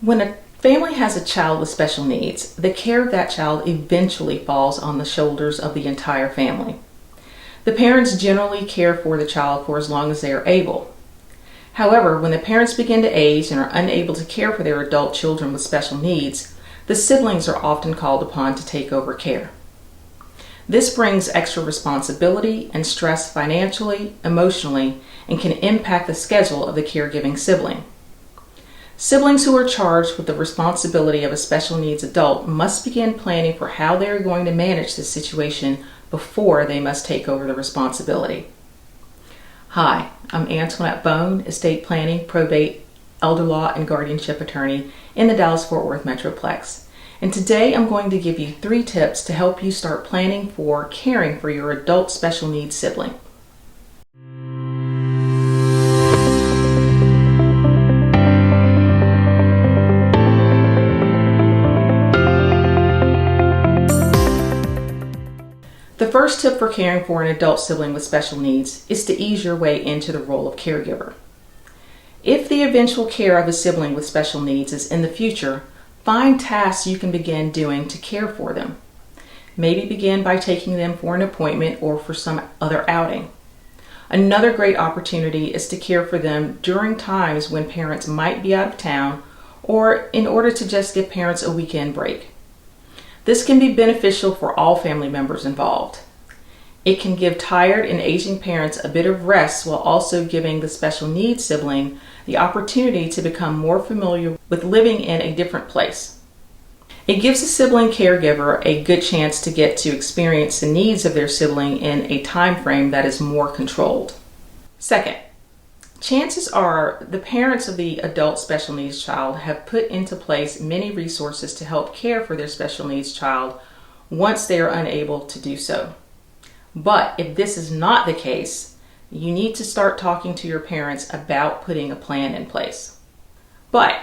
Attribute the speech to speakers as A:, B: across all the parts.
A: When a family has a child with special needs, the care of that child eventually falls on the shoulders of the entire family. The parents generally care for the child for as long as they are able. However, when the parents begin to age and are unable to care for their adult children with special needs, the siblings are often called upon to take over care. This brings extra responsibility and stress financially, emotionally, and can impact the schedule of the caregiving sibling. Siblings who are charged with the responsibility of a special needs adult must begin planning for how they are going to manage this situation before they must take over the responsibility. Hi, I'm Antoinette Bone, estate planning, probate, elder law, and guardianship attorney in the Dallas-Fort Worth metroplex. And today I'm going to give you 3 tips to help you start planning for caring for your adult special needs sibling. The first tip for caring for an adult sibling with special needs is to ease your way into the role of caregiver. If the eventual care of a sibling with special needs is in the future, find tasks you can begin doing to care for them. Maybe begin by taking them for an appointment or for some other outing. Another great opportunity is to care for them during times when parents might be out of town or in order to just give parents a weekend break. This can be beneficial for all family members involved. It can give tired and aging parents a bit of rest while also giving the special needs sibling the opportunity to become more familiar with living in a different place. It gives the sibling caregiver a good chance to get to experience the needs of their sibling in a time frame that is more controlled. Second, chances are the parents of the adult special needs child have put into place many resources to help care for their special needs child once they are unable to do so. But if this is not the case, you need to start talking to your parents about putting a plan in place. But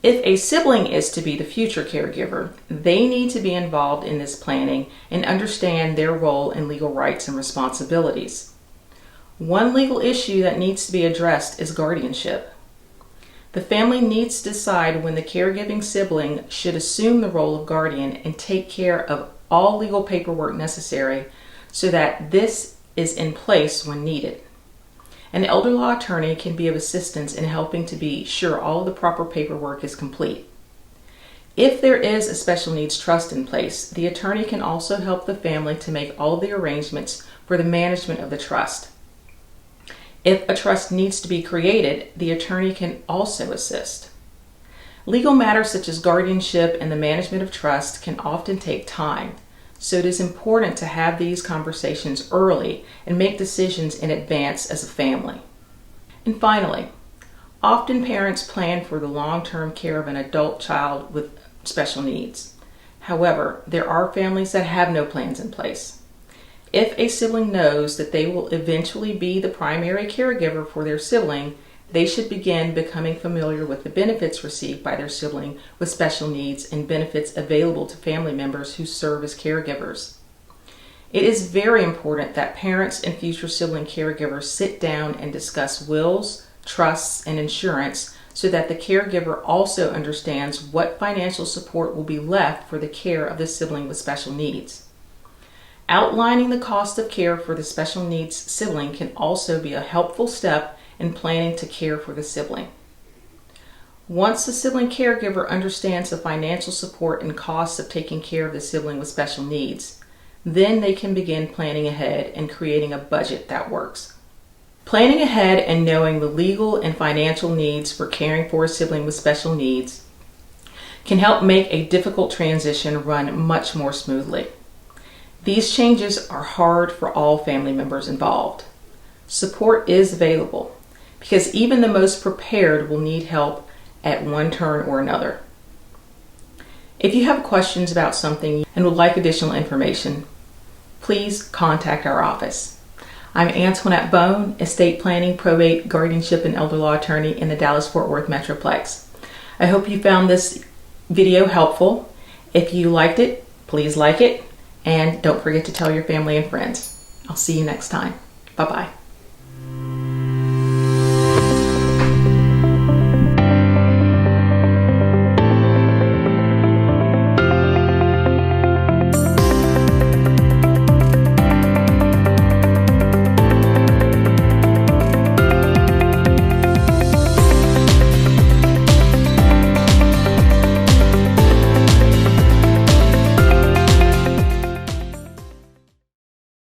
A: if a sibling is to be the future caregiver, they need to be involved in this planning and understand their role and legal rights and responsibilities. One legal issue that needs to be addressed is guardianship. The family needs to decide when the caregiving sibling should assume the role of guardian and take care of all legal paperwork necessary so that this is in place when needed. An elder law attorney can be of assistance in helping to be sure all of the proper paperwork is complete. If there is a special needs trust in place, the attorney can also help the family to make all of the arrangements for the management of the trust. If a trust needs to be created, the attorney can also assist. Legal matters such as guardianship and the management of trust can often take time, so it is important to have these conversations early and make decisions in advance as a family. And finally, often parents plan for the long-term care of an adult child with special needs. However, there are families that have no plans in place. If a sibling knows that they will eventually be the primary caregiver for their sibling, they should begin becoming familiar with the benefits received by their sibling with special needs and benefits available to family members who serve as caregivers. It is very important that parents and future sibling caregivers sit down and discuss wills, trusts, and insurance so that the caregiver also understands what financial support will be left for the care of the sibling with special needs. Outlining the cost of care for the special needs sibling can also be a helpful step in planning to care for the sibling. Once the sibling caregiver understands the financial support and costs of taking care of the sibling with special needs, then they can begin planning ahead and creating a budget that works. Planning ahead and knowing the legal and financial needs for caring for a sibling with special needs can help make a difficult transition run much more smoothly. These changes are hard for all family members involved. Support is available because even the most prepared will need help at one turn or another. If you have questions about something and would like additional information, please contact our office. I'm Antoinette Bone, estate planning, probate, guardianship, and elder law attorney in the Dallas-Fort Worth metroplex. I hope you found this video helpful. If you liked it, please like it. And don't forget to tell your family and friends. I'll see you next time. Bye-bye.